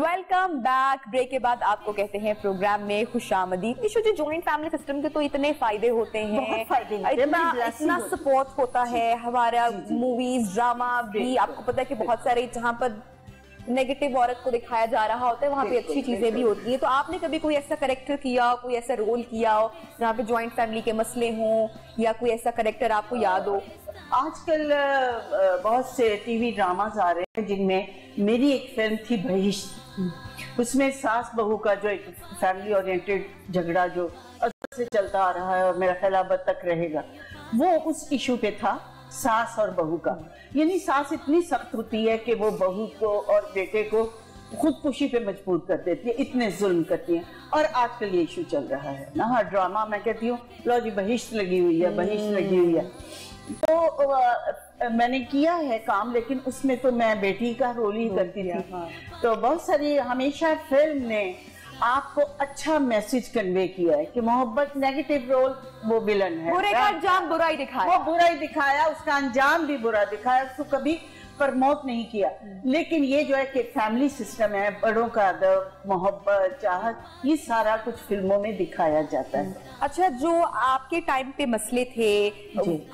Welcome back. Break के बाद आपको कहते हैं प्रोग्राम में खुशामदीद। Nishu ji, joint family system के तो इतने फायदे होते हैं, इतना सपोर्ट होता है, हमारा मूवीज ड्रामा भी आपको पता है कि बहुत सारे जहाँ पर नेगेटिव औरत को दिखाया जा रहा होता है वहाँ पे अच्छी चीजें भी होती है। तो आपने कभी कोई ऐसा कैरेक्टर किया हो, कोई ऐसा रोल किया हो जहाँ पे जॉइंट फैमिली के मसले हों, या कोई ऐसा कैरेक्टर आपको याद हो? आजकल बहुत से टीवी ड्रामाज आ रहे हैं जिनमें मेरी एक फिल्म थी बहिश्त। उसमें सास बहू का जो एक फैमिली ओरिएंटेड झगड़ा जो असल से चलता आ रहा है और मेरा ख्याल अब तक रहेगा, वो उस इशू पे था, सास और बहू का। यानी सास इतनी सख्त होती है कि वो बहू को और बेटे को खुदकुशी पे मजबूर कर देती है, इतने जुल्म करती है। और आजकल ये इशू चल रहा है ना, हाँ ड्रामा मैं कहती हूँ, लो जी बहिश्त लगी हुई है, बहिश्त लगी हुई है। तो मैंने किया है काम, लेकिन उसमें तो मैं बेटी का रोल ही करती थी। तो बहुत सारी हमेशा फिल्म ने आपको अच्छा मैसेज कन्वे किया है कि मोहब्बत नेगेटिव रोल, वो विलन है, बुरे का अंजाम बुरा ही दिखाया, वो बुरा ही दिखाया, उसका अंजाम भी बुरा दिखाया, उसको कभी प्रमोट नहीं किया। लेकिन ये जो है कि फैमिली सिस्टम है, बड़ों का अदब, मोहब्बत, चाहत, ये सारा कुछ फिल्मों में दिखाया जाता है। अच्छा, जो आपके टाइम पे मसले थे,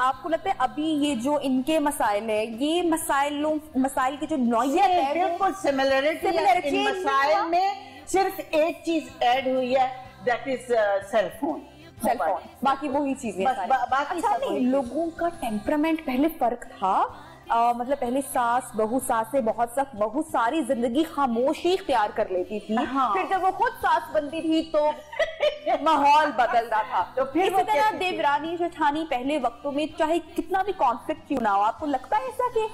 आपको लगता है अभी ये जो इनके मसाइल है, ये मसाइल की जो नौयत है बिल्कुल सिमिलरिटी है। इन मसाइल में सिर्फ एक चीज ऐड हुई है, दैट इज सेल फोन। बाकी वही चीजें। बाकी अच्छा, लोगों का टेम्परामेंट पहले फर्क था, मतलब पहले सास से बहुत सख्त बहू सारी जिंदगी खामोशी इख्तियार कर लेती थी। हाँ। फिर जब वो खुद सास बनती थी तो माहौल बदलता था। तो फिर इसी तरह देवरानी जेठानी पहले वक्तों में चाहे कितना भी कॉन्फ्लिक्ट क्यों ना हो, आपको लगता है ऐसा कि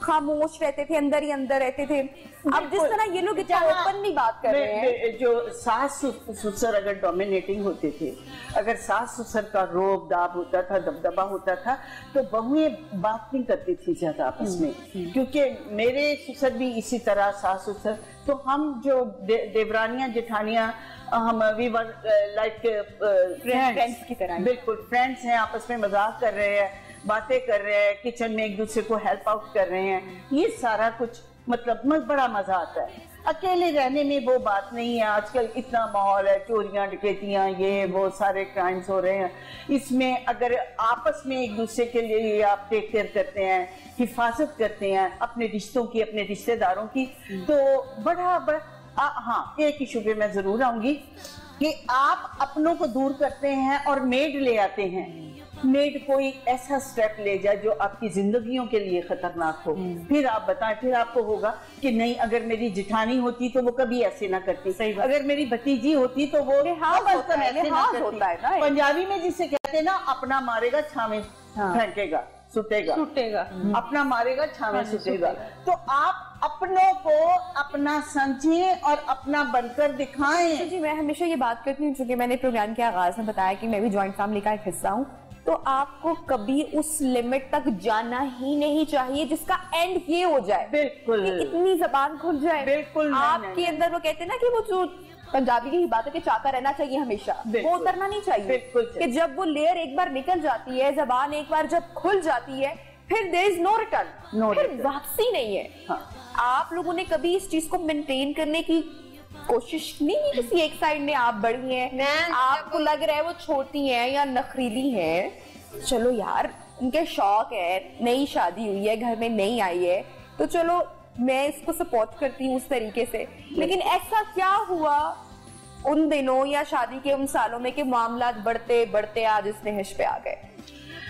खामोश रहते थे, अंदर ही अंदर रहते थे? अब जिस तरह ये लोग ओपनली बात कर रहे हैं, जो सास ससुर अगर डोमिनेटिंग होते थे, अगर सास ससुर का रोब दाब होता था, दबदबा होता था, तो बहुएं बात नहीं करती थी ज्यादा आपस में। क्योंकि मेरे ससुर भी इसी तरह सास ससुर, तो हम जो देवरानियां जेठानियां, हम वी वर लाइक फ्रेंड्स की तरह, बिल्कुल फ्रेंड्स हैं, आपस में मजाक कर रहे हैं, बातें कर रहे हैं, किचन में एक दूसरे को हेल्प आउट कर रहे हैं, ये सारा कुछ मतलब बड़ा मजा आता है। अकेले रहने में वो बात नहीं है। आजकल इतना माहौल है, चोरियां डकैतियां, ये वो सारे क्राइम्स हो रहे हैं। इसमें अगर आपस में एक दूसरे के लिए आप टेक केयर करते हैं, हिफाजत करते हैं अपने रिश्तों की, अपने रिश्तेदारों की, तो बड़ा हाँ, एक इशू पे मैं जरूर आऊंगी कि आप अपनों को दूर करते हैं और मेड ले आते हैं। मेड कोई ऐसा स्टेप ले जाए जो आपकी जिंदगियों के लिए खतरनाक हो, फिर आप बताएं, फिर आपको होगा कि नहीं, अगर मेरी जिठानी होती तो वो कभी ऐसे ना करती, अगर मेरी भतीजी होती तो वो ऐसे ना करती। पंजाबी में जिसे कहते हैं ना, अपना मारेगा छावे फेंकेगा, सुतेगा, अपना मारेगा छावे सुतेगा। तो आप अपनों को अपना समझें और अपना बनकर दिखाएं। जी, मैं हमेशा ये बात करती हूँ, चूंकि मैंने प्रोग्राम के आगाज में बताया कि मैं भी जॉइंट फैमिली का एक हिस्सा हूँ, तो आपको कभी उस लिमिट तक जाना ही नहीं चाहिए जिसका एंड ये हो जाए, बिल्कुल इतनी जबान खुल जाए, बिल्कुल आपके अंदर वो कहते हैं ना कि वो जो पंजाबी की बात है कि चाका रहना चाहिए हमेशा, वो उतरना नहीं चाहिए। बिल्कुल कि जब वो लेयर एक बार निकल जाती है, जबान एक बार जब खुल जाती है, फिर देयर इज नो रिटर्न, फिर वापसी नहीं है। हाँ। आप लोगों ने कभी इस चीज को मेंटेन करने की कोशिश नहीं की? किसी एक साइड ने, आप बड़ी हैं, आपको लग रहा है वो छोटी हैं या नखरीली हैं, चलो यार उनके शौक है, नई शादी हुई है, घर में नई आई है, तो चलो मैं इसको सपोर्ट करती हूँ उस तरीके से। लेकिन ऐसा क्या हुआ उन दिनों या शादी के उन सालों में कि मामला बढ़ते बढ़ते आज इस निहश पे आ गए?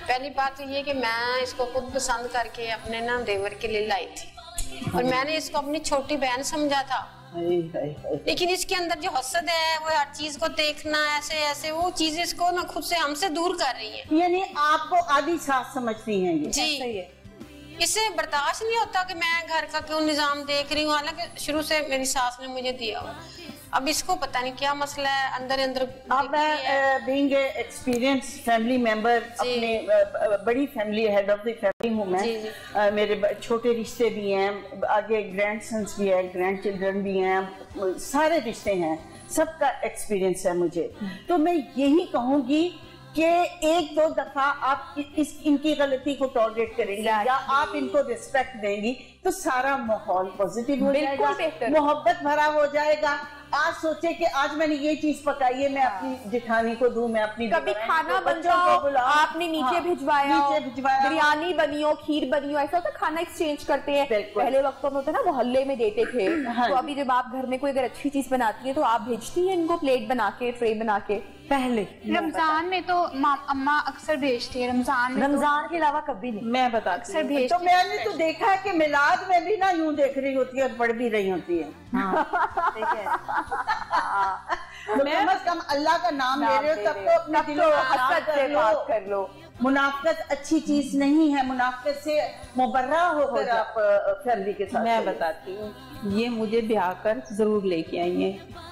पहली बात तो ये कि मैं इसको खुद पसंद करके अपने ना देवर के लिए लाई थी, और मैंने इसको अपनी छोटी बहन समझा था। लेकिन इसके अंदर जो हसद है, वो हर चीज को देखना ऐसे ऐसे, वो चीज इसको ना खुद से हमसे दूर कर रही है। यानी आपको आधी सास समझती हैं ये? जी, इससे बर्दाश्त नहीं होता कि मैं घर का क्यों निजाम देख रही हूँ, हालांकि शुरू से मेरी सास ने मुझे दिया हुआ। अब इसको पता नहीं क्या मसला है, अंदर अंदर। अब बीइंग एक्सपीरियंस फैमिली मेंबर, अपने बड़ी family, head of the family हूँ मैं। मेरे छोटे रिश्ते भी हैं, आगे ग्रैंडसन्स भी है, ग्रैंड चिल्ड्रन भी हैं, सारे रिश्ते हैं, सबका एक्सपीरियंस है मुझे। तो मैं यही कहूँगी कि एक दो दफा आप इनकी गलती को टॉलरेट करेंगे या आप इनको रिस्पेक्ट देंगी तो सारा माहौल पॉजिटिव हो जाएगा, मोहब्बत भरा हो जाएगा। आज सोचे कि आज मैंने ये चीज पकाई है, मैं अपनी जेठानी को दूं, मैं अपनी कभी खाना बनाओ, आपने नीचे भिजवाया, बिरयानी बनी हो, खीर बनी हो, ऐसा होता है खाना एक्सचेंज करते हैं। पहले वक्तों में होता है ना मोहल्ले में देते थे, तो अभी जब आप घर में कोई अगर अच्छी चीज बनाती है तो आप भेजती हैं इनको प्लेट बना के, ट्रे बना के? पहले रमजान में तो अम्मा अक्सर भेजती है, रमजान के अलावा कभी नहीं। मैं बताती अक्सर भेजती तो मैंने तो देखा है कि मिलाद में भी ना यूं देख रही होती है और पढ़ भी रही होती है। कम से कम अल्लाह का नाम ले रहे हो तब तो अपने दिलों में बात कर लो। मुनाफिकत अच्छी चीज नहीं है, मुनाफिकत से मुबर्रा होकर आप फैमिली के साथ। मैं बताती हूँ, ये मुझे ब्याह कर जरूर लेके आई है।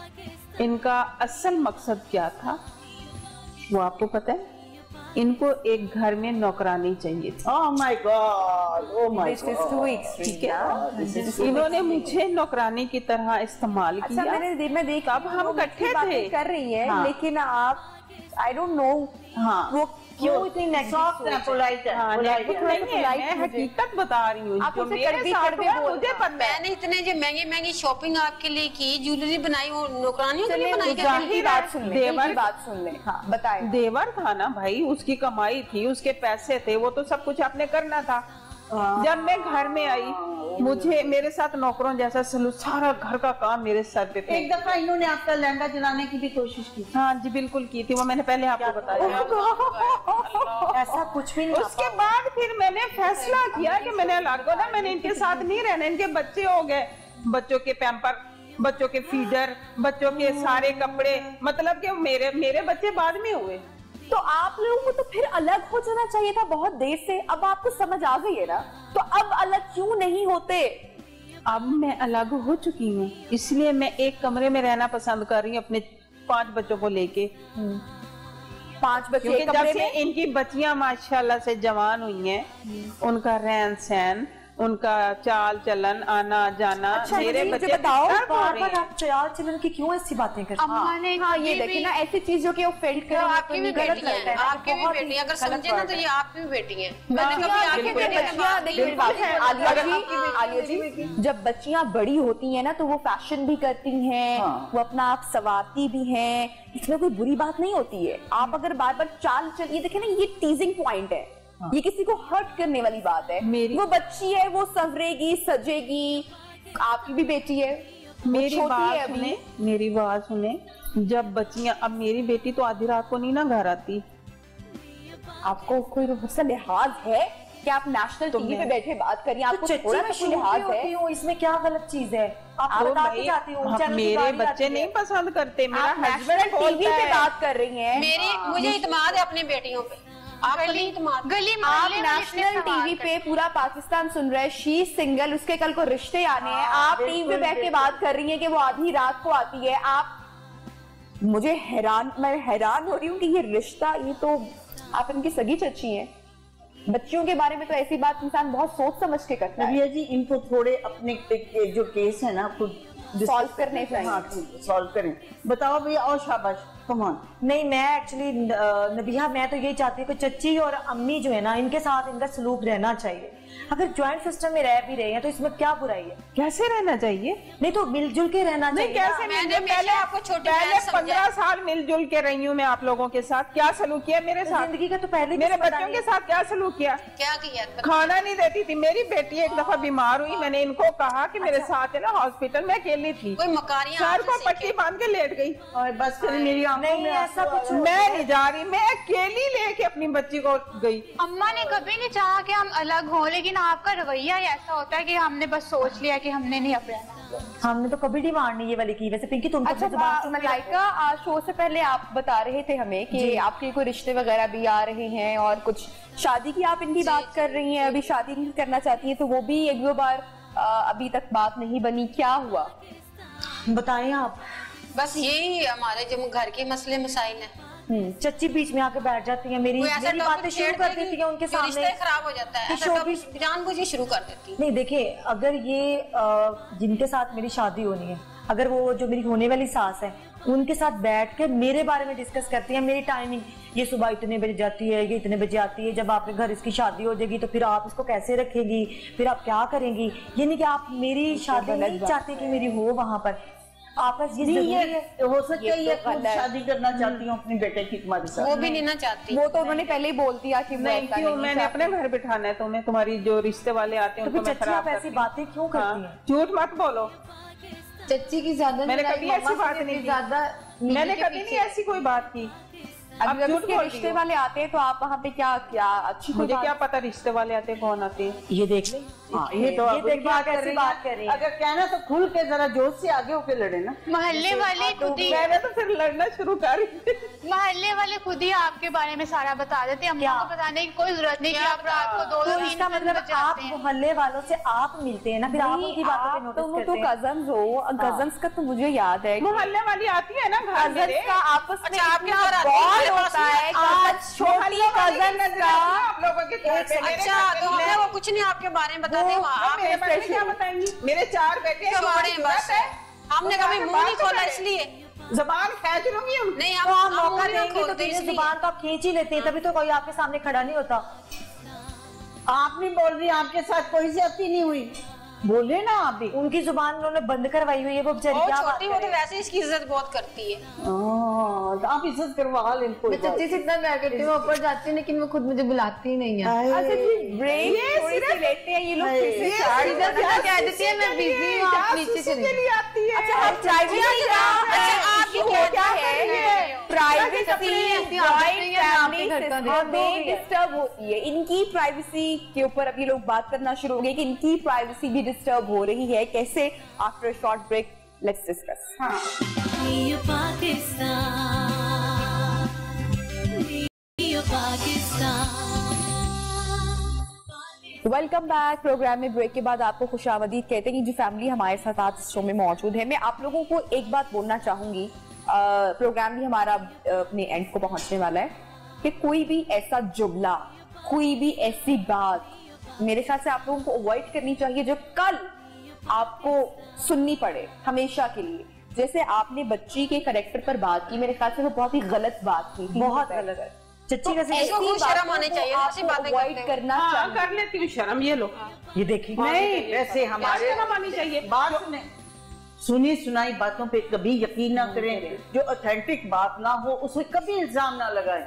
इनका असल मकसद क्या था वो आपको पता है? इनको एक घर में नौकरानी चाहिए थी। Oh my God, oh my God, ठीक है। इन्होंने मुझे नौकरानी की तरह इस्तेमाल किया। अच्छा, मैं देख अब हम इकट्ठे थे कर रही है, लेकिन आप आई डोंट नो वो क्यों इतनी सॉफ्ट है, पोलाइट है। मैं हकीकत बता रही हूँ, आप उसे मुझे पता। मैंने इतने जो महंगी महंगी शॉपिंग आपके लिए की, ज्वेलरी बनाई, वो नौकरानियों के लिए बनाई। बात सुन ले, बताए। देवर था ना भाई, उसकी कमाई थी, उसके पैसे थे, वो तो सब कुछ आपने करना था। जब मैं घर में आई, मुझे मेरे साथ नौकरों जैसा सलूक, सारा घर का काम मेरे सर पे था। एक दफा इन्होंने आपका लहंगा जलाने की भी कोशिश की। हाँ जी, बिल्कुल की थी, वो मैंने पहले आपको बताया। ऐसा कुछ भी नहीं। उसके बाद फिर मैंने फैसला किया कि मैंने मैंने इनके साथ नहीं रहना। इनके बच्चे हो गए, बच्चों के पैम्पर, बच्चों के फीडर, बच्चों के सारे कपड़े, मतलब कि मेरे बच्चे बाद में हुए। तो आप लोगों को तो फिर अलग हो जाना चाहिए था बहुत देर से। अब आपको समझ आ गई है ना, तो अब अलग क्यों नहीं होते? अब मैं अलग हो चुकी हूँ, इसलिए मैं एक कमरे में रहना पसंद कर रही हूँ अपने 5 बच्चों को लेके। 5 बच्चे एक कमरे में। इनकी बच्चियां माशाल्लाह से जवान हुई हैं, उनका रहन सहन, उनका चाल चलन, आना जाना। अच्छा, मेरे बच्चे बताओ, बार-बार आप चाल चलन की क्यों ऐसी बातें करते हैं? अम्मा ने ये देखिए ना, ऐसी चीजों के ऑफेंड करे। आपकी भी बेटी है, आपकी भी बेटी, अगर समझे ना तो ये आपकी भी बेटी है। मैंने कभी आपकी आलिया जी, जब बच्चियां बड़ी होती हैं ना तो वो फैशन भी करती हैं, वो अपना आप संवारती भी हैं, इसमें कोई बुरी बात नहीं होती है। आप अगर बार बार चाल चलिए, देखे ना, ये टीजिंग पॉइंट है, ये किसी को हर्ट करने वाली बात है। वो बच्ची है, वो संवरेगी, सजेगी। आपकी भी बेटी है, मेरी बात सुने। जब बच्चियां, अब मेरी बेटी तो आधी रात को नहीं ना घर आती। आपको कोई लिहाज है कि आप नेशनल टीवी पे बैठे बात करिए? आपको थोड़ा सा लिहाज है? इसमें क्या गलत चीज है? मेरे बच्चे नहीं पसंद करते, मेरा हस्बैंड टीवी पे बात कर रही है। मुझे इत्मीनान है अपनी बेटियों पे। आप नेशनल टीवी पे पूरा पाकिस्तान सुन रहा है, शी सिंगल, उसके कल को रिश्ते आने हैं, आप टीवी पे बैठ के बात कर रही हैं कि वो आधी रात को आती है। मैं हैरान हो रही हूँ कि ये रिश्ता, ये तो आप इनकी सगी चची हैं। बच्चियों के बारे में तो ऐसी बात इंसान बहुत सोच समझ के करता है। नबिया जी, इनको थोड़े अपने जो केस है ना खुद सॉल्व करने चाहिए। हाँ, सॉल्व करें। बताओ भैया, और शाबाश, कम ऑन। नहीं, मैं एक्चुअली नबिया, मैं तो यही चाहती हूँ कि चच्ची और अम्मी जो है ना, इनके साथ इनका सलूक रहना चाहिए। अगर ज्वाइंट सिस्टम में रह भी रहे हैं तो इसमें क्या बुराई है? कैसे रहना चाहिए? नहीं तो मिलजुल के रहना चाहिए। कैसे? मैंने पहले 15 साल मिलजुल के रही हूँ मैं आप लोगों के साथ। क्या सलूक किया मेरे साथ? जिंदगी का तो पहले मेरे बच्चों के साथ क्या सलूक किया? क्या किया? खाना नहीं देती थी। मेरी बेटी एक दफा बीमार हुई, मैंने इनको कहा कि मेरे साथ है ना हॉस्पिटल में, अकेली थी, सर को पट्टी बांध के लेट गई और बस फिर मेरी आंखों में ऐसा कुछ। मैं नहीं जा रही, मैं अकेली लेके अपनी बच्ची को गई। अम्मा ने कभी नहीं चाहा कि हम अलग हों, लेकिन आपका रवैया ऐसा होता है कि हमने बस सोच लिया कि हमने नहीं अब रहना। हमने तो कभी डिमांड नहीं ये वाली की। वैसे पिंकी, तुम अच्छा, मलाइका, शो से पहले आप बता रहे थे हमें कि आपके कोई रिश्ते वगैरह भी आ रहे हैं और कुछ शादी की आप इनकी बात कर रही हैं। अभी शादी नहीं करना चाहती है, तो वो भी 1-2 बार अभी तक बात नहीं बनी। क्या हुआ, बताएं आप। बस यही हमारे जो घर के मसले मसाइल हैं। चच्ची बीच में आके बैठ जाती है, मेरी बातें शुरू कर देती है उनके सामने, रिश्ते खराब हो जाता है, जानबूझ के शुरू कर देती है। नहीं देखिए, अगर ये जिनके साथ मेरी शादी होनी है, अगर वो जो मेरी होने वाली सास है उनके साथ बैठ के मेरे बारे में डिस्कस करती हैं, मेरी टाइमिंग, ये सुबह इतने बजे जाती है, ये इतने बजे आती है, जब आपके घर इसकी शादी हो जाएगी तो फिर आप इसको कैसे रखेंगी, फिर आप क्या करेंगी। ये नहीं कि आप मेरी शादी नहीं चाहते कि मेरी हो वहां पर, आपका ये जरूरी है। हो सकता है ये खुद शादी करना चाहती हूँ अपने बेटे की तुम्हारे साथ, वो भी नहीं ना चाहती। वो तो उन्होंने पहले ही बोल दिया कि नहीं, क्यों मैंने अपने घर बिठाना है तुम्हें, तुम्हारी जो रिश्ते वाले आते हैं उनको मैं खराब ऐसी बातें क्यों करती हैं? झूठ मत बोलो, चच्ची की ज्यादा मैंने कभी ऐसी बात नहीं की, मैंने कभी नहीं ऐसी कोई बात की। अब जब उसके रिश्ते वाले आते हैं तो आप वहाँ पे क्या क्या अच्छी मुझे क्या पता रिश्ते वाले आते कौन आते हैं। ये देख ले, ये तो बात कर रही है। अगर कहना तो खुल के जरा जोश से आगे होके लड़े ना। मोहल्ले वाले खुद ही, मैंने तो फिर लड़ना शुरू कर दी। मोहल्ले वाले खुद ही आपके बारे में सारा बता देते हैं, हमको बताने की कोई जरूरत नहीं कि आप रात को 2-3 मतलब आप मोहल्ले वालों से आप मिलते हैं ना, फिर आप उनकी बातों पे नोटिस करते हैं। तो कजन्स हो, कजन्स का तो मुझे याद है मोहल्ले वाली आती है ना घर मेरे, का आपस में आपके इतना घर बॉन्ड होता है, छोटी कजन्स का। आप लोगों के घर पे मेरे अच्छा, तो हमें वो कुछ नहीं आपके बारे में बताते, आप मेरे बारे में क्या बताएंगी? मेरे 4 बेटे हैं, बस हमने कभी मुंह नहीं खोला इसलिए जबान खींच लूंगी हम। नहीं, तो आप हम मौका मुंह नहीं देंगे तो खोलते तेज इसलिए। जुबान तो आप खींच ही लेते हैं, तभी तो कोई आपके सामने खड़ा नहीं होता। आप नहीं बोल रही, आपके साथ कोई ज्यादती नहीं हुई, बोले ना आप भी। उनकी जुबान उन्होंने बंद करवाई हुई है, वो बेचारी और क्या बात छोटी वो तो करे। वैसे इसकी इज्जत बहुत करती है। तो आप इज्जत करवा इनको। मैं चच्ची से इतना प्यार करती हूँ, ऊपर जाती हूँ लेकिन वो खुद मुझे बुलाती ही नहीं है। अच्छा जी, ब्रेक थोड़ी सी लेते हैं ये लोग, फिर से सीधा कह देती है मैं बिजी हूँ, आप नीचे चलिए। आती है। अच्छा, हम प्राइवेसी का, अच्छा आपकी क्या है, प्राइवेसी में डिस्टर्ब होती है, इनकी प्राइवेसी के ऊपर अब ये लोग बात करना शुरू हो गए कि इनकी प्राइवेसी भी डिस्टर्ब हो रही है, कैसे? After short break let's discuss. Welcome back. Program में ब्रेक के बाद आपको खुशामदीद कहते हैं कि जो फैमिली हमारे साथ आज शो में मौजूद है। मैं आप लोगों को एक बात बोलना चाहूंगी, प्रोग्राम भी हमारा अपने एंड को पहुंचने वाला है, कि कोई भी ऐसा जुमला, कोई भी ऐसी बात मेरे ख्याल से आप लोगों को अवॉइड करनी चाहिए जो कल आपको सुननी पड़े हमेशा के लिए। जैसे आपने बच्ची के कैरेक्टर पर बात की, मेरे ख्याल से वो बहुत ही गलत बात की, बहुत गलत है। चच्ची का ऐसी शर्म आनी चाहिए, ऐसी बातें अवॉइड करना चाहिए। कर लेती हूँ शर्म, ये लो ये देखिए नहीं, वैसे हमारे शर्म आनी चाहिए। बात सुनी सुनाई बातों पे कभी यकीन ना करें, जो ऑथेंटिक बात ना हो उस पर कभी इल्जाम ना लगाएं।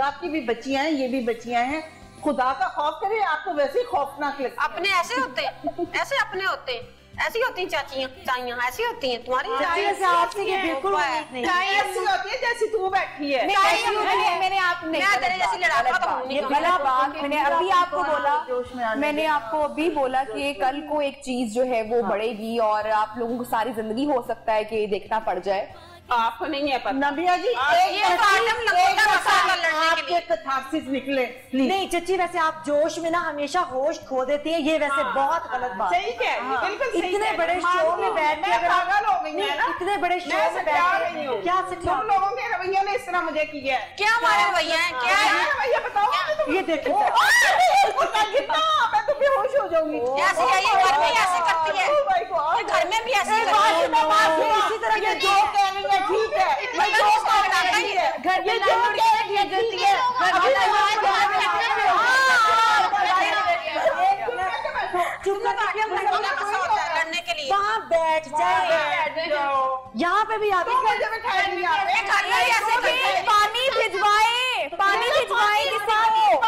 आपकी भी बच्चियां हैं, ये भी बच्चियां हैं, खुदा का खौफ करें, आपको वैसे ही खौफनाक लगता है। अपने ऐसे होते हैं, ऐसे अपने होते हैं, ऐसी होती हैं चाचियां, ताइयां ऐसी होती हैं। तुम्हारी आपसे ये बिल्कुल उम्मीद नहीं है। ऐसी होती है जैसी तू बैठी है। मैंने आप नहीं, मैं तेरे जैसी लड़ाका तो हूं नहीं। गलत बात मैंने अभी आपको बोला, मैंने आपको अभी बोला कि कल को एक चीज जो है वो बढ़ेगी और आप लोगों को सारी जिंदगी हो सकता है कि देखना पड़ जाए। आपको नहीं है पता। नबिया जी आपके कथार्सिस निकले प्लीज। नहीं चच्ची, वैसे आप जोश में ना हमेशा होश खो देती है, ये वैसे बहुत गलत बात है। सही कह रही है, बिल्कुल सही। इतने बड़े शो में बैठ के मैं पागल हो गई है ना, इतने बड़े शो में बैठ के क्या तुम लोगों के रवैया ने इस तरह मुझे किया है। क्या हमारे रवैया है? क्या है रवैया बताओ? ये देखो मैं तो बेहोश हो जाऊंगी। ऐसे है, ये घर में ऐसे करती है, ये घर में भी ऐसे करती है। इसी तरह के जो कह रही है ठीक है, मैं जो कहना है घर में जो कह रही है ठीक है। चुप करने के लिए वहाँ बैठ जाए, यहाँ पे भी आते पानी भिजवाए, पानी भिजवाए किसी को।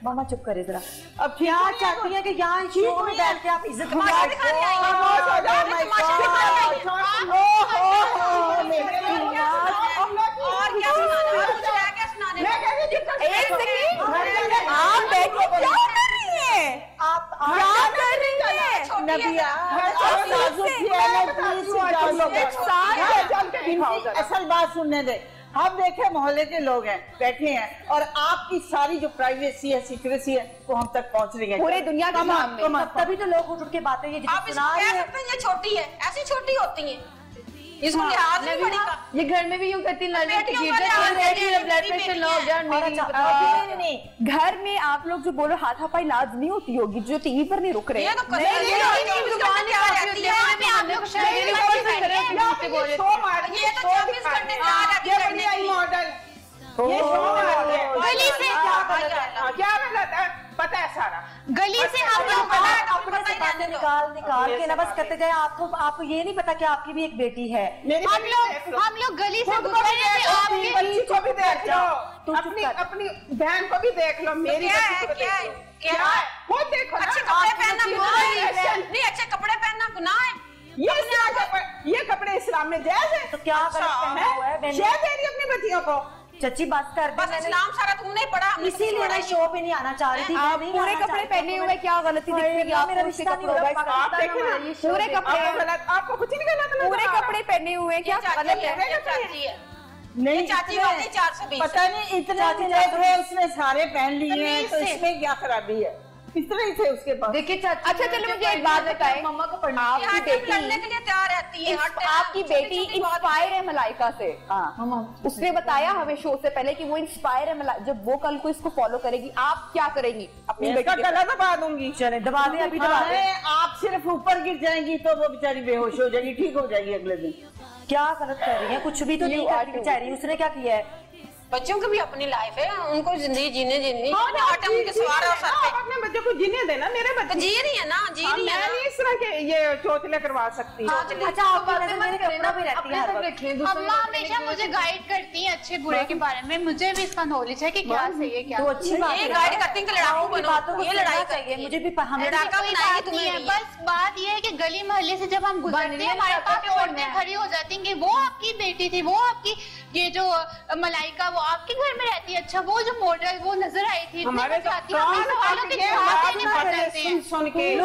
मामा चुप करे जरा। अब क्या चाहती है कि यहाँ शो में बैठ के आप इज्जत आप बैठो, क्या कर रही है? आप क्या कर रही है? नबिया असल बात सुनने दे। हम देखे मोहल्ले के लोग हैं, बैठे हैं, और आपकी सारी जो प्राइवेसी है, सीक्रेसी है, वो हम तक पहुंच रही है पूरे दुनिया के सामने। तभी तो लोग उठ के बातें ये आप इसको कह सकते हैं ये छोटी है, ऐसी छोटी होती है। इसको लिहाज नहीं पड़ी का। ये घर में भी यूं करती ब्लड प्रेशर लो हो गया। घर में आप लोग जो बोलो हाथापाई लाज नहीं होती होगी जो टीवी पर नहीं रुक रहे। ये तो आप लोग क्या गलत है पता है सारा। गली से हम लोग अपने से बातें निकाल के ना बस करते जाए। आपको ये नहीं पता कि आपकी भी एक बेटी है। हम लोग गली से गुजरे थे, आपकी बच्ची को भी देख लो, अपनी बहन को भी देख लो, मेरी क्या है वो देखो। अच्छे कपड़े पहनना गुनाह है नहीं, अच्छे कपड़े पहनना गुनाह है। ये कपड़े इस्लाम में जायज है तो क्या है? शेयर दे रही अपनी बच्चियों को। चची बात कर बस इस्लाम सारा तुमने पढ़ा, इसीलिए मैं शो पे नहीं आना चाह रही थी। आप पूरे कपड़े पहने हुए क्या गलती दिख रही है आपको? पूरे कपड़े आपको कुछ नहीं गलत, पूरे कपड़े पहने हुए क्या गलत है? चाची है नहीं चाची वाली 420 पता नहीं इतने थे उसने सारे पहन लिए हैं तो इसमें क्या खराबी है? इतने ही थे उसके पास। देखिए चाची, अच्छा चलो मुझे एक बात बताएं, मम्मा को पढ़ना आपकी बेटी लड़ने के लिए तैयार रहती है। आपकी बेटी इंस्पायर है मलाइका से। उसने बताया हमें शो से पहले कि वो इंस्पायर है, जब वो कल को इसको फॉलो करेगी आप क्या करेंगी? अपनी बेटी का गला दबा दूंगी। चले दबा दें, अभी दबा दें। आप सिर्फ ऊपर गिर जाएंगी तो वो बेचारी बेहोश हो जाएगी, ठीक हो जाएगी अगले दिन। क्या गलत कर रही है? कुछ भी तो नहीं कर रही बेचारी। उसने क्या किया है? बच्चों की भी अपनी लाइफ है, उनको जिंदगी जीने उनके सवार और सर पे। अपने बच्चों को जीने देना, मेरे बच्चे जी रही है ना, जी रही है। मैं इस तरह के ये चौथले करवा सकती हूँ। अच्छा आपको मेरे कपड़ा भी रहती है। अम्मा हमेशा मुझे गाइड करती हैं अच्छे बुरे के बारे में। मुझे भी इसका नॉलेज है कि क्या सही है क्या। तो अच्छी बात है, गाइड करती है कि लड़ाकू बनो, ये लड़ाई चाहिए। मुझे भी लड़ाका बनाएगी तुम्हें। बस बात ये है कि गली मोहल्ले से जब हम गुजरते हैं हमारे पास औरतें खड़ी हो जाती हैं कि वो आपकी बेटी थी, वो आपकी ये जो मलाइका वो आपके घर में रहती है। अच्छा वो जो मॉडल वो नजर आई थी, हमारे सुन के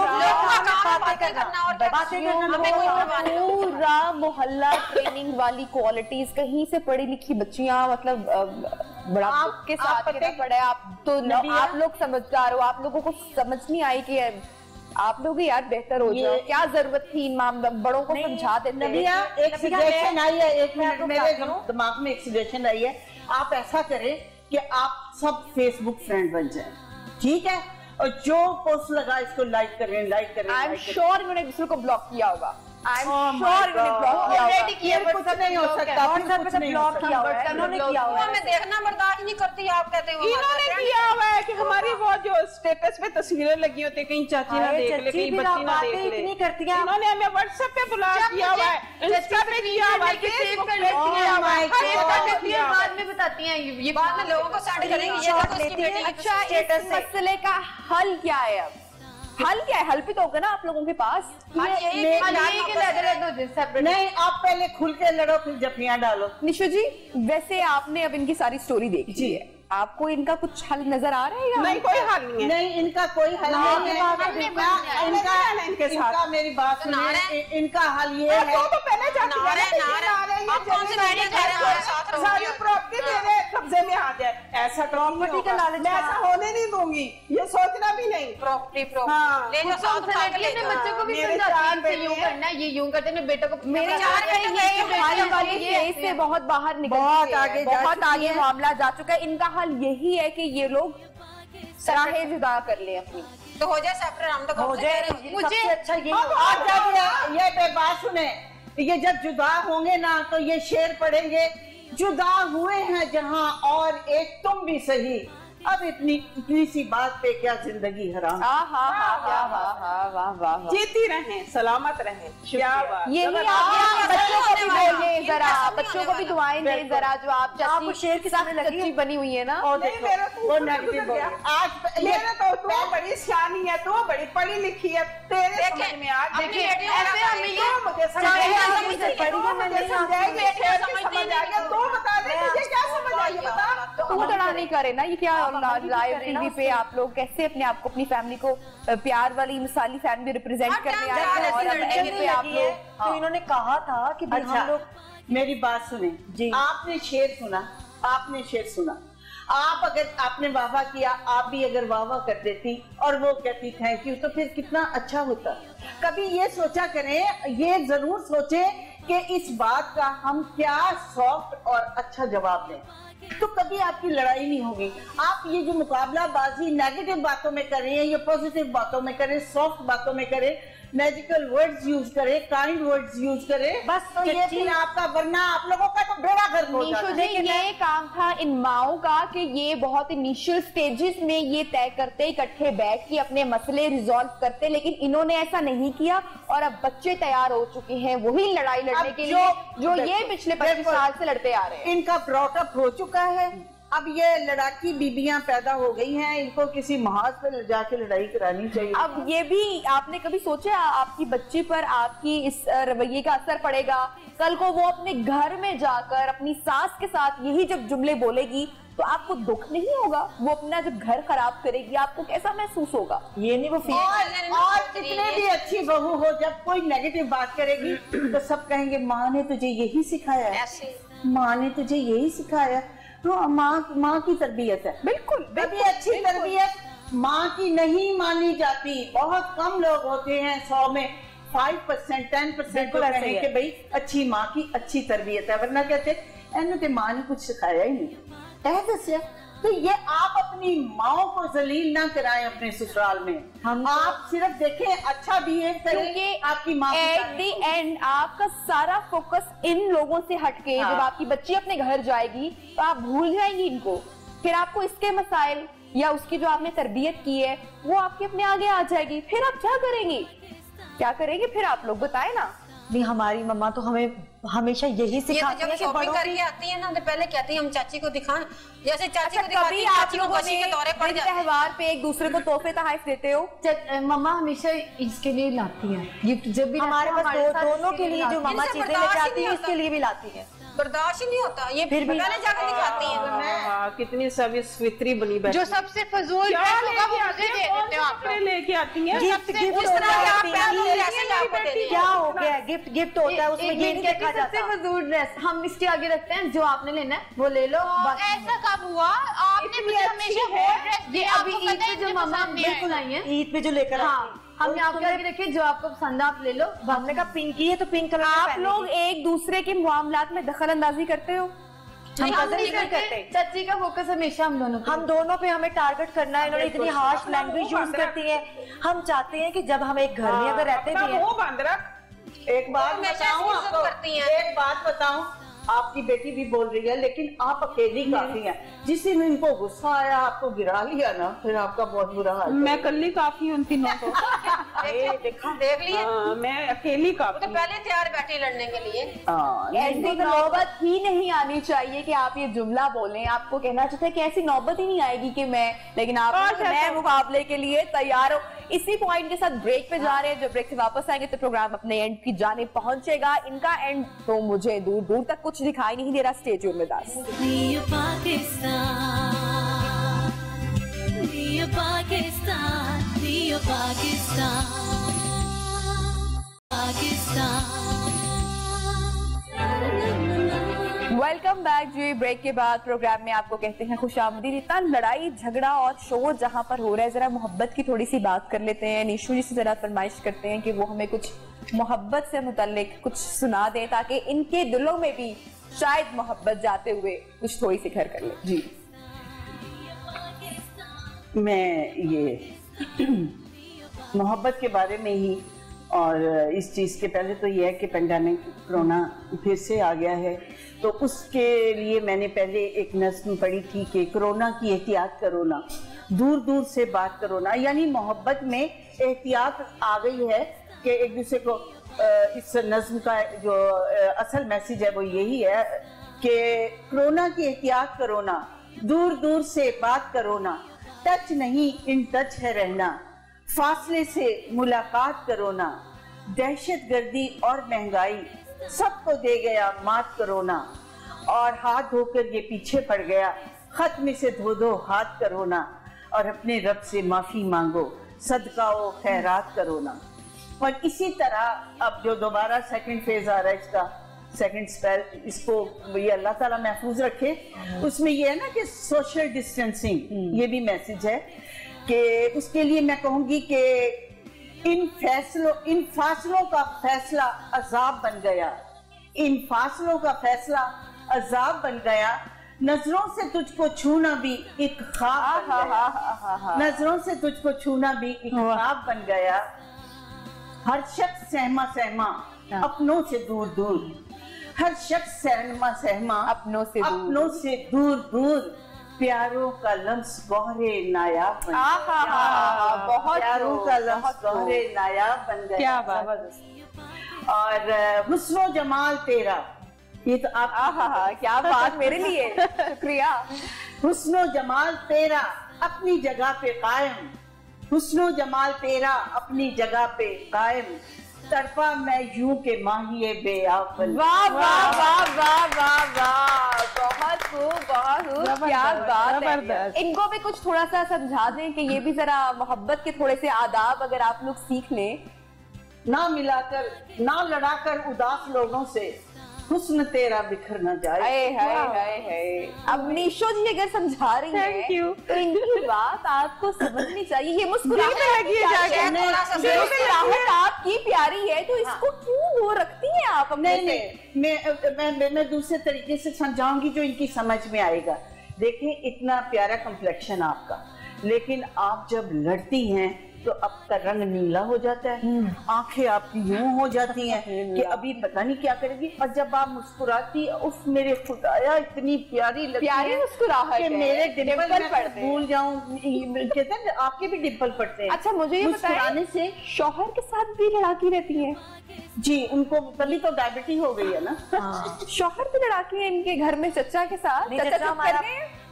पूरा मोहल्ला ट्रेनिंग वाली क्वालिटीज, कहीं से पढ़ी लिखी बच्चियां मतलब बड़ा के साथ पढ़े। आप तो आप लोग समझदार हो, आप लोगों को समझ नहीं आई कि आप लोग ही यार बेहतर हो जाओ। क्या जरूरत थी बड़ों को समझा देते। एक सजेशन आई है, एक मिनट मेरे दिमाग में एक सजेशन आई है। आप ऐसा करें कि आप सब फेसबुक फ्रेंड बन जाएं, ठीक है? और जो पोस्ट लगा इसको लाइक करें। आई एम श्योर इन्होंने एक दूसरे को ब्लॉक किया होगा। आई एम श्योर इन्होंने ब्लॉक किया होगा। कुछ नहीं हो सकता, ब्लॉक किया हुआ है, उन्होंने किया हुआ है। मैं देखना बर्दाश्त नहीं करती। आप कहते हो इन्होंने किया हुआ है कि हमारी वो जो स्टेटस पे तस्वीरें लगी होती है, कहीं चाची ना देख ले, कहीं बच्ची ना देख ले। इतनी करती है। इन्होंने हमें व्हाट्सएप पे बुला किया हुआ है, इंस्टा पे किया हुआ है, फेसबुक पे किया हुआ है, बाद में बताती हैं ये बाद में लोगों को सेंड करेंगे। अच्छा इस मसले का हल क्या है? अब हल क्या है? हल भी तो होगा ना आप लोगों के पास। नहीं, आप पहले खुल के लड़ो फिर जफियां डालो। निशु जी वैसे आपने अब इनकी सारी स्टोरी देखी है, आपको इनका कुछ हल नजर आ रहा है? नहीं कोई हल नहीं है। नहीं इनका कोई हल नहीं है। इनका मेरी बात सुनिए, इनका हल ये है तो पहले सारी प्रॉपर्टी मेरे कब्जे में आ जाए, ऐसा प्रॉपर्टी का लालच ऐसा होने नहीं दूंगी, ये सोचना भी नहीं। प्रॉपर्टी अपने बच्चों को भी समझाती यूं करना, ये यूं करते हैं बेटों को। मेरे से बहुत बाहर निकल, बहुत आगे मामला जा चुका है। इनका हल यही है कि ये लोग राहें जुदा कर ले अपनी, तो हो जाए सेपरेट। हम तो हो जाए। मुझे अच्छा ये बात सुने, ये जब जुदा होंगे ना तो ये शेर पढ़ेंगे, जुदा हुए हैं जहां और एक तुम भी सही, अब इतनी सी बात पे क्या जिंदगी हराम। जीती रहे, सलामत रहे। क्या बात। यही आप बच्चों को भी बोलिए जरा, बच्चों को भी दुआएं दें जरा, जो आप आपको शेर की साथ लगी बनी हुई है ना। आज मेरा तो तू बड़ी सियानी है, तू बड़ी पढ़ी लिखी है, तेरे समझ में आ मुझे तो बता दे मुझे क्या समझ आई, बता। तू तड़ा नहीं करे ना, ये क्या लाइव टीवी पे आप लोग कैसे अपने आप को, अपनी फैमिली को प्यार वाली मिसाली फैमिली रिप्रेजेंट करने आए हैं और आप लोग। तो इन्होंने कहा था कि हम लोग। मेरी बात सुने जी, आपने शेर सुना, आपने शेर सुना। आप अगर आपने वाह वाह किया, आप भी अगर वाह वाह कर देती और वो कहती थैंक यू, तो फिर कितना अच्छा होता। कभी ये सोचा करें, ये जरूर सोचे कि इस बात का हम क्या सॉफ्ट और अच्छा जवाब दें, तो कभी आपकी लड़ाई नहीं होगी। आप ये जो मुकाबलाबाजी नेगेटिव बातों में कर रहे हैं, ये पॉजिटिव बातों में करें, सॉफ्ट बातों में करें, मैजिकल वर्ड्स यूज करें, काइंड वर्ड्स यूज करें, बस तो ये फिर आपका, वरना आप लोगों का तो बेड़ा गर्क हो जाता है। निशु जी, ये काम था इन माओं का कि ये बहुत इनिशियल स्टेजेस में ये तय करते, इकट्ठे बैठ के अपने मसले रिजॉल्व करते, लेकिन इन्होंने ऐसा नहीं किया और अब बच्चे तैयार हो चुके हैं वही लड़ाई लड़ने के लिए जो ये पिछले 25 साल से लड़ते आ रहे हैं। इनका ब्रॉटअप हो चुका है, अब ये लड़ाकी बीबियां पैदा हो गई हैं, इनको किसी महाज पे ले जाके लड़ाई करानी चाहिए। अब ये भी आपने कभी सोचा आपकी बच्ची पर आपकी इस रवैये का असर पड़ेगा? कल को वो अपने घर में जाकर अपनी सास के साथ यही जब जुमले बोलेगी तो आपको दुख नहीं होगा? वो अपना जब घर खराब करेगी आपको कैसा महसूस होगा? ये नहीं वो और कितने भी अच्छी बहू हो, जब कोई नेगेटिव बात करेगी तो सब कहेंगे माँ ने तुझे यही सिखाया है, माँ ने तुझे यही सिखाया। तो माँ की तरबियत है। बिल्कुल, कभी अच्छी तरबियत माँ की नहीं मानी जाती। बहुत कम लोग होते हैं 100 में 5%, 10% कहें कि भाई अच्छी माँ की अच्छी तरबियत है, वरना कहते एनू माँ ने कुछ सिखाया ही नहीं। तो ये आप अपनी माओ को जलील ना कराएं अपने ससुराल में। आप सिर्फ देखें अच्छा बिहेव करें आपकी माँ। एट द एंड आपका सारा फोकस इन लोगों से हटके जब आपकी बच्ची अपने घर जाएगी तो आप भूल जाएंगी इनको, फिर आपको इसके मसाइल या उसकी जो आपने तरबियत की है वो आपके अपने आगे आ जाएगी। फिर आप क्या करेंगी, क्या करेंगे फिर आप लोग बताए ना। नहीं, हमारी मम्मा तो हमें हमेशा यही सिखाती है कि शॉपिंग करके आती है ना तो पहले कहती है हम चाची को दिखाएं, जैसे चाची को दिखाती है, चाची को बसी के दौरे पड़ जाते हैं। त्योहार पे एक दूसरे को तोहफे तोहफे देते हो? मम्मा हमेशा इसके लिए लाती है गिफ्ट, जब भी हमारे पास दोनों के लिए जो मम्मा चीजें लेके आती है इसके लिए भी लाती है। बर्दाश्त ही नहीं होता, ये फिर भी पहले जाकर दिखाती है। कितनी सर्विस फित्री बनी बैठी, जो सबसे फजूल ड्रेस होगा वो मुझे दे देते हो आप लोग। लेके आती हैं क्या हो गया, गिफ्ट होता है उसमें ये नहीं देखा जाता। सबसे फजूल ड्रेस हम इसके आगे रखते हैं, जो आपने लेना है वो ले लो। ऐसा कब हुआ? आपने मुझे हमेशा वो ड्रेस दी, अभी ईद पे जो मम्मा बिल्कुल आई है, ईद पे जो लेकर आई हमने आपके आगे रखे, जो आपको पसंद है आप ले लो। हमने कहा पिंक ही है तो पिंक कलर। आप लोग एक दूसरे के मामलात में दखल अंदाजी करते हो? हम नहीं करते। चाची का फोकस हमेशा हम दोनों पे हमें टारगेट करना है। इन्होंने इतनी हार्श लैंग्वेज यूज करती है। हम चाहते हैं कि जब हम एक घर में अगर रहते भी हैं, एक बात बताऊं, आपकी बेटी भी बोल रही है लेकिन आप अकेली काफी हैं। जिस दिन इनको गुस्सा आया आपको गिरा लिया ना, फिर आपका बहुत बुरा हाल। मैं अकेली काफी हूँ तीनों को। देख लिए मैं अकेली काफी। तो पहले तैयार बैठी लड़ने के लिए। ऐसी नौबत ही नहीं आनी चाहिए कि आप ये जुमला बोलें। आपको कहना चाहिए कि ऐसी नौबत ही नहीं आएगी कि लेकिन आप नए मुकाबले के लिए तैयार हो। इसी पॉइंट के साथ ब्रेक पे जा रहे हैं। जब ब्रेक से वापस आएंगे तो प्रोग्राम अपने एंड की जाने पहुंचेगा। इनका एंड तो मुझे दूर दूर तक कुछ दिखाई नहीं दे रहा। Stay tuned with us. Welcome back जी। ब्रेक के बाद प्रोग्राम में आपको कहते हैं खुशामदीद। इतना लड़ाई झगड़ा और शोर जहां पर हो रहा है, जरा मोहब्बत की थोड़ी सी बात कर लेते हैं। निशु जी से जरा फरमाइश करते हैं कि वो हमें कुछ मोहब्बत से मुतल्लिक कुछ सुना दें ताकि इनके दिलों में भी शायद मोहब्बत जाते हुए कुछ थोड़ी सी घर कर ले। जी, मैं ये मोहब्बत के बारे में ही, और इस चीज़ के पहले तो ये है कि पेंडेमिक कोरोना फिर से आ गया है, तो उसके लिए मैंने पहले एक नज़्म पढ़ी थी कि कोरोना की एहतियात करो ना, दूर दूर से बात करो ना। यानी मोहब्बत में एहतियात आ गई है कि एक दूसरे को, इस नज़्म का जो असल मैसेज है वो यही है कि कोरोना की एहतियात करो ना, दूर दूर से बात करो ना, टच नहीं इन टच है रहना, फासले से मुलाकात करो ना, दहशत गर्दी और महंगाई सबको दे गया मात करो ना, और हाथ धोकर ये पीछे पड़ गया, खत में से धो दो हाथ करो ना, और अपने रब से माफी मांगो, सदका व खैरात करो ना। और इसी तरह अब जो दोबारा सेकंड फेज आ रहा है, इसका सेकंड स्पेल, इसको ये अल्लाह ताला महफूज रखे। उसमें ये है ना कि सोशल डिस्टेंसिंग, ये भी मैसेज है कि उसके लिए मैं कहूँगी कि इन फासलों का फैसला अजाब बन गया, इन फासलों का फैसला अजाब बन गया, नजरों से तुझको छूना भी एक ख्वाब बन गया, नजरों से तुझको छूना भी एक ख्वाब बन गया, हर शख्स सहमा सहमा अपनों से दूर दूर, हर शख्स सहमा सहमा अपनों से दूर दूर, प्यारों का लम्स गौहरे नायाब बन गया, बहुत प्यारों का लम्स गौहरे नायाब बन गया। क्या बात। और हुस्नो जमाल तेरा, ये तो आप क्या बात मेरे लिए, शुक्रिया। हुस्नो जमाल तेरा अपनी जगह पे कायम, हुस्नो जमाल तेरा अपनी जगह पे कायम, तरफा मैं यूं के माहिए बेआब। वाह वाह वाह वाह वाह वाह, बहुत खूब बहुत खूब, क्या बात है। इनको भी कुछ थोड़ा सा समझा दें कि ये भी जरा मोहब्बत के थोड़े से आदाब अगर आप लोग सीख लें। ना मिलाकर ना लड़ाकर उदास लोगों से, हुस्न तेरा बिखर न जाए। अब निशो जी अगर समझा रही हैं तो इनकी बात आपको समझनी चाहिए। ये मुस्कुराहट आपकी प्यारी है तो इसको क्यों वो रखती हैं आप अपने? नहीं, मैं दूसरे तरीके से समझाऊंगी जो इनकी समझ में आएगा। देखें, इतना प्यारा कम्प्लेक्शन आपका, लेकिन आप जब लड़ती हैं तो आपका रंग नीला हो जाता है, आंखें आपकी यूं हो जाती हैं कि अभी पता नहीं क्या करेगी, और जब आप मुस्कुराती, उफ मेरे खुदाया इतनी प्यारी लगती है मुस्कुराहट कि मेरे डिंपल पड़ते भूल जाऊं। कहते हैं आपके भी डिंपल पड़ते हैं। अच्छा, मुझे ये मुस्कुराने से शौहर के साथ भी लड़ाकी रहती है जी, उनको तभी तो डायबिटीज हो गई है ना। शौहर की लड़ाकी है इनके घर में चचा के साथ। चचा हमारा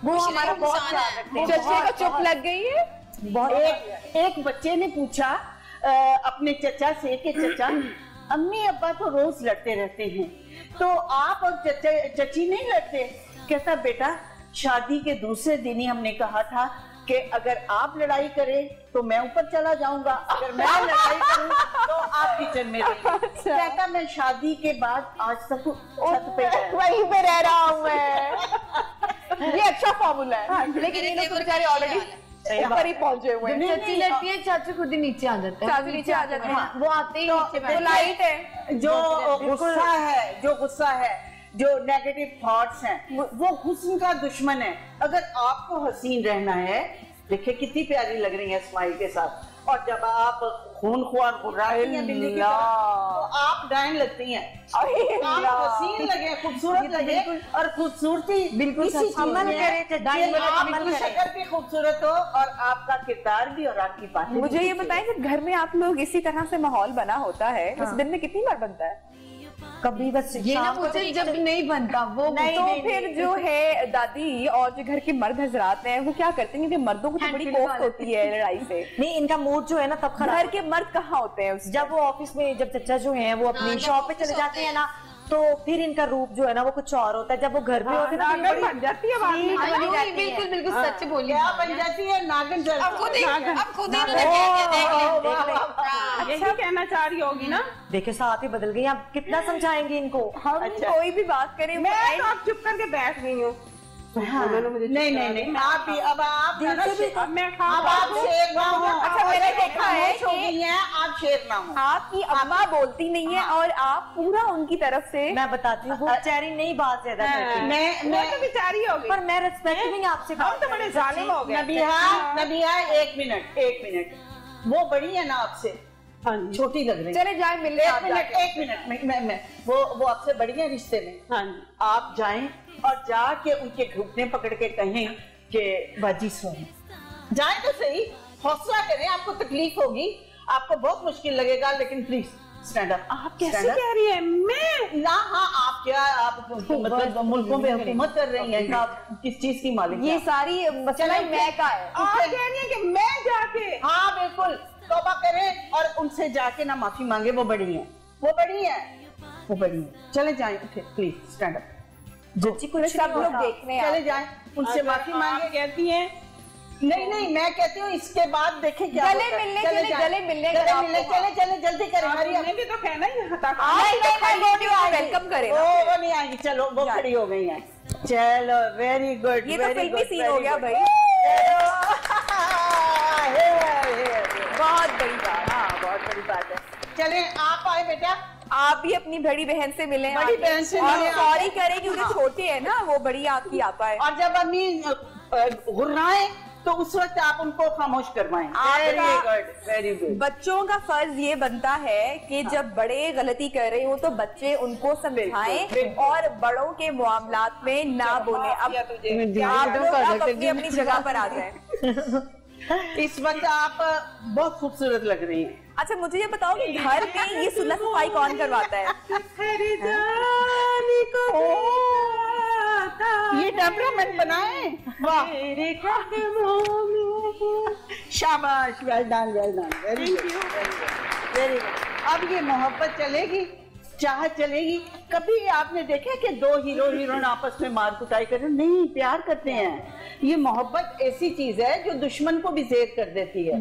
वो हमारा बहुत ध्यान रखते हैं, चचे को चुप लग गई है। एक बच्चे ने पूछा अपने चचा से कि चचा, अम्मी अब्बा तो रोज लड़ते रहते हैं, तो आप और चची नहीं लड़ते? कहता बेटा, शादी के दूसरे दिन ही हमने कहा था कि अगर आप लड़ाई करें तो मैं ऊपर चला जाऊंगा, अगर मैं लड़ाई करूं तो आप किचन में रहिए। कहता मैं शादी के बाद आज तक छत पे वहीं पे रह रहा हूँ मैं। ये अच्छा फॉर्मूला है, लेकिन ये लोग बेचारे ऑलरेडी ऊपर ही पहुंचे हुए हैं। चची लड़ती है, चाचू खुद ही नीचे आ जाते हैं। चाचू नीचे आ जाते हैं, वो आते ही नीचे बैठते हैं। लाइट है जो गुस्सा है, जो नेगेटिव थॉट्स हैं, वो हुस्न का दुश्मन है। अगर आपको हसीन रहना है, देखिए कितनी प्यारी लग रही है स्माइल के साथ, और जब आप खून खुआर गुर्राती हैं बिल्ली की तरह, तो आप डायन लगती हैं। आप हसीन लगे, खूबसूरत लगे, और खूबसूरती बिल्कुल आपकी शक्ल भी खूबसूरत हो और आपका किरदार भी और आपकी बातें। मुझे ये बताएं कि घर में आप लोग इसी तरह से माहौल बना होता है, उस दिन में कितनी बार बनता है? कभी बस ये ना पूछे जब नहीं बनता वो नहीं, तो नहीं, फिर नहीं, जो है दादी और जो घर के मर्द हजरात हैं वो क्या करते हैं कि मर्दों को तो बड़ी कोफ्त होती है लड़ाई से। नहीं, इनका मूड जो है ना तब खराब। घर के मर्द कहाँ होते हैं जब वो ऑफिस में, जब चचा जो हैं वो अपनी शॉप पे चले जाते हैं ना, तो फिर इनका रूप जो है ना वो कुछ और होता है। जब वो घर पे होते हैं तो बन जाती है, बिल्कुल बिल्कुल सच बोली, क्या बन जाती है? नागिन। यही कहना चाह रही होगी ना। देखिए साथ ही बदल गई, आप कितना समझाएंगे इनको? हम कोई भी बात करें, मैं तो आप चुप करके बैठ गई हूँ। नहीं, आप भी अब आप शेर ना हो। अच्छा, मैंने देखा है कि आप शेर ना हो। आपकी अम्मा बोलती नहीं है और आप पूरा उनकी तरफ से। मैं बताती हूँ, वो बेचारी नहीं बात ज्यादा करती। मैं तो बेचारी हो गई, पर मैं रिस्पेक्ट भी आपसे। हम तो बड़े जालिम हो गए। नबिया एक मिनट, वो बड़ी है ना आपसे, छोटी लग रही है। चले जाए मिलने। एक मिनट मैं वो आपसे बड़ी है रिश्ते में। आप जाएं और जाके उनके घुटने पकड़ के कहें कि बाजी सोनी, जाए तो सही, हौसला करें। आपको तकलीफ होगी, आपको बहुत मुश्किल लगेगा, लेकिन प्लीज स्टैंड अप। आप कैसे कह रही है? मैं ना, हाँ, आप क्या, आप मतलब मुल्कों में हुकूमत कर रही हैं, आप किस चीज की मालिक? ये सारी मसला मैं का है। आप कह रही है कि मैं जाके? हाँ बिल्कुल, तौबा करें और उनसे जाके ना माफी मांगे। वो बड़ी है। चले जाएं, प्लीज स्टैंड अप। जच्ची को सब लोग देख रहे हैं, चले जाएं, उनसे माफी मांगे। कहती हैं नहीं, मैं कहती हूँ इसके बाद देखें क्या गले मिलने चले जल्दी करें। हमने भी तो कहना ही था। वेलकम करें। वो नहीं आएंगी, चलो वो खड़ी हो गई हैं। चलो, वेरी गुड। ये तो फिल्मी सीन हो गया भाई। बहुत बड़ी बात है। चले, आप आए बेटा, आप भी अपनी बड़ी बहन से मिले, बड़ी बहन से और सॉरी करें क्योंकि छोटे है ना वो, बड़ी आपकी आपा है। और जब अम्मी गुर्राए तो उस वक्त आप उनको खामोश करवाएं। Very good. बच्चों का फर्ज ये बनता है कि जब बड़े गलती कर रहे हो तो बच्चे उनको समझाएं और बड़ों के मामलात में ना बोले। अब आप लोग अपनी जगह पर आ जाएं। इस वक्त आप बहुत खूबसूरत लग रही हैं। अच्छा मुझे ये बताओ कि घर में ये सुलह सफाई कौन करवाता है? ये टेम्परामेंट बनाए। वाह, शाबाश, well done, well done, very good, very good. अब ये मोहब्बत चलेगी, चाहत चलेगी। कभी आपने देखा कि दो हीरो हीरोइन आपस में मार कुटाई कर रहे? नहीं, प्यार करते हैं। ये मोहब्बत ऐसी चीज है जो दुश्मन को भी ज़ेर कर देती है।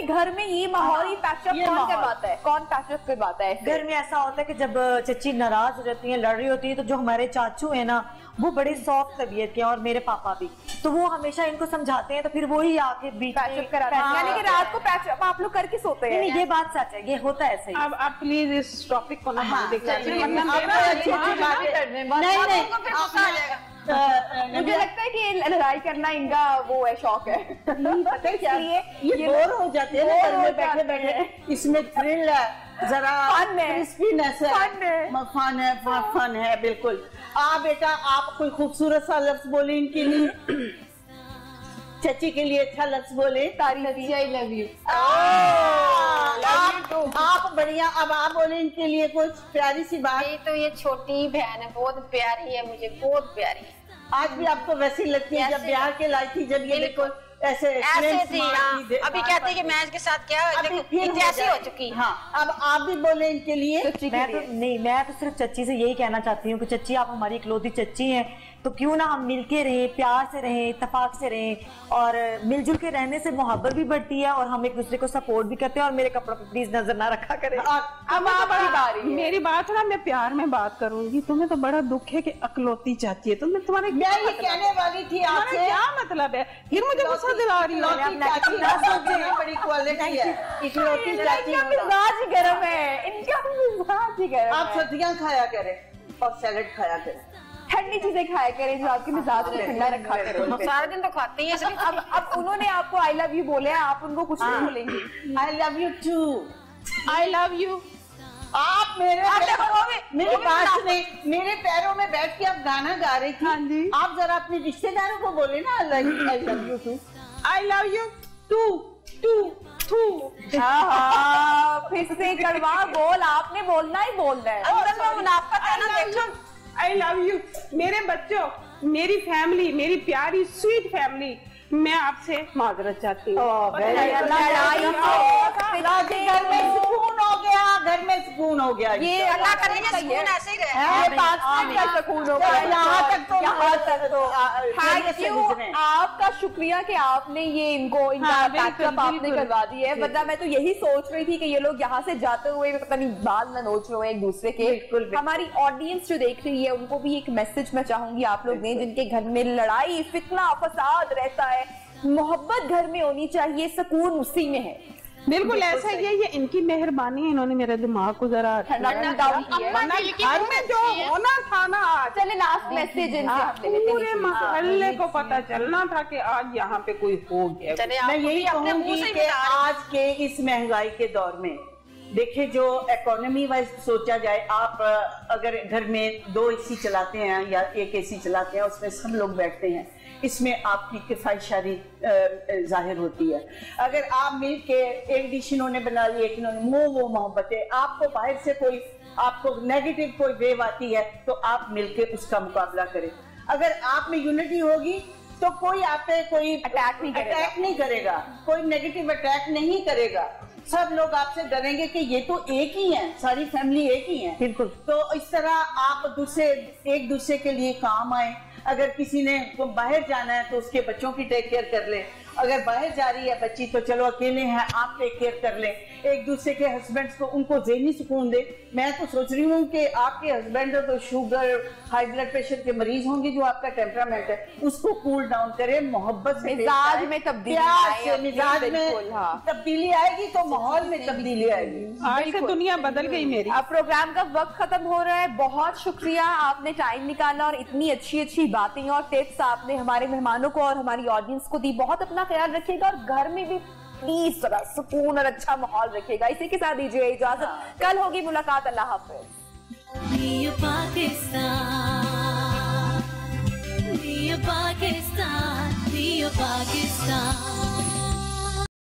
घर में ये माहौल ही पैचअप कौन करवाता है? कौन पैचअप करवाता है? घर में ऐसा होता है कि जब चच्ची नाराज हो जाती है, लड़ रही होती है, तो जो हमारे चाचू है ना वो बड़े सॉफ्ट तबीयत के, और मेरे पापा भी, तो वो हमेशा इनको समझाते हैं, तो फिर वो ही आके बीच पैचअप कराते हैं। यानी कि रात को पैचअप आप लोग करके सोते हैं? नहीं, ये बात सच है, ये होता है ऐसे ही। अब आप प्लीज इस टॉपिक को ना मुझे लगता है कि लड़ाई करना इनका वो है, शौक है। पता है क्या, ये बोर हो जाते हैं ना घर में बैठे बैठे। इसमें थ्रिल है, जरा क्रिस्पीनेस है, फन है, बिल्कुल। बेटा आप कोई खूबसूरत सा लफ्ज बोले इनके लिए, चची के लिए अच्छा लफ्ज बोले। आई लव यू। आप बढ़िया। अब आप बोले इनके लिए कुछ प्यारी सी बात। ये छोटी बहन है, बहुत प्यारी है, मुझे बहुत प्यारी है। आज भी आपको वैसी लगती है जब ब्याह के लाई थी, जब ये बिल्कुल ऐसे थी। अभी कहते हैं कि मैं इसके साथ क्या जैसी हो चुकी। हाँ, अब आप भी बोले इनके लिए। मैं तो सिर्फ चच्ची से यही कहना चाहती हूँ कि चच्ची आप हमारी इकलौती चच्ची हैं, तो क्यों ना हम मिलके रहें, प्यार से रहें, इत्तेफाक से रहें, और मिलजुल के रहने से मोहब्बत भी बढ़ती है और हम एक दूसरे को सपोर्ट भी करते हैं। और मेरे कपड़ों पर प्लीज नजर ना रखा करें। मेरी बात है ना, मैं प्यार में बात करूंगी। तुम्हें तो बड़ा दुख है कि अकलौती चाहती है, तो मैं तुम्हारे मैं ये कहने वाली थी आपसे, क्या मतलब है? फिर मुझे गुस्सा दिला रही है। बड़ी क्वालिटी है इकलौती चाची। मिजाज ही गर्म है इनका, मिजाज ही गर्म। आप सब्जियां खाया करें और सैलेड खाया करें, ठंडी चीजें खाया करें जो आपके मिजाज को ठंडा रखा करें। सारा दिन तो खाते हैं इसलिए। अब उन्होंने आपको आई लव यू बोले, आप उनको कुछ नहीं बोलेंगे। I love you too. I love you. आप मेरी बात सुने, मेरे पैरों में बैठ के आप गाना गा रही थी। आप जरा अपने रिश्तेदारों को बोले ना, I love you too. I love you too too too. फिर से कड़वा बोल, आपने बोलना ही बोलना है। अंदर में मुनाफा है ना, देखो। आई लव यू मेरे बच्चों, मेरी फैमिली, मेरी प्यारी स्वीट फैमिली, मैं आपसे माजरत चाहती हूँ। घर में सुकून हो गया, घर में सुकून हो गया। ये अल्लाह करे सुकून ऐसे ही रहे। सुकून हो गया। यहाँ तक तो थैंक यू, आपका शुक्रिया कि आपने ये इनको इनका पैकअप आपने करवा दी है। वरना मैं तो यही सोच रही थी कि ये लोग यहाँ से जाते हुए पता नहीं बाल ना नोच रहे एक दूसरे के। हमारी ऑडियंस जो देख रही है उनको भी एक मैसेज मैं चाहूंगी आप लोग ने, जिनके घर में लड़ाई फितना फसाद रहता है, मोहब्बत घर में होनी चाहिए, सुकून उसी में है। बिल्कुल ऐसा ही है, ये इनकी मेहरबानी है, इन्होंने मेरे दिमाग को जरा डाउन किया। घर में जो होना था ना, चले लास्ट मैसेज पूरे मोहल्ले को पता चलना था कि आज यहाँ पे कोई हो गया। मैं यही कहूँगी कि आज के इस महंगाई के दौर में देखिए, जो इकोनॉमी वाइज सोचा जाए, आप अगर घर में 2 एसी चलाते हैं या 1 एसी चलाते हैं, उसमें सब लोग बैठते हैं, इसमें आपकी किफायतशारी जाहिर होती है। अगर आप मिल के एक डिश इन्होंने बना ली, एक इन्होंने, वो मोहब्बत है। आपको बाहर से कोई आपको नेगेटिव कोई वेव आती है तो आप मिलके उसका मुकाबला करें। अगर आप में यूनिटी होगी तो कोई आप पे कोई अटैक नहीं करेगा, कोई नेगेटिव अटैक नहीं करेगा। सब लोग आपसे डरेंगे कि ये तो एक ही है, सारी फैमिली एक ही है। बिल्कुल। तो इस तरह आप एक दूसरे के लिए काम आए। अगर किसी ने बाहर जाना है तो उसके बच्चों की टेक केयर कर ले, अगर बाहर जा रही है बच्ची तो चलो अकेले हैं, आप टेक केयर कर लें, एक दूसरे के हस्बैंड्स को उनको ज़हनी सुकून दे। मैं तो सोच रही हूँ कि आपके हस्बैंड तो शुगर हाई ब्लड प्रेशर के मरीज होंगे, जो आपका टेम्परामेंट है उसको कूल डाउन करें, मोहब्बत से मिजाज में तब्दीली मिजाज में तब्दीली आएगी तो माहौल में तब्दीली आएगी। आज से दुनिया बदल गई मेरी। अब प्रोग्राम का वक्त खत्म हो रहा है, बहुत शुक्रिया आपने टाइम निकाला और इतनी अच्छी अच्छी बातें और टिप्स आपने हमारे मेहमानों को और हमारी ऑडियंस को दी। बहुत अपना ख्याल रखिएगा और घर में भी प्लीज थोड़ा सुकून और अच्छा माहौल रखिएगा। इसी के साथ दीजिए इजाजत, कल होगी मुलाकात। अल्लाह हाफिज। पाकिस्तान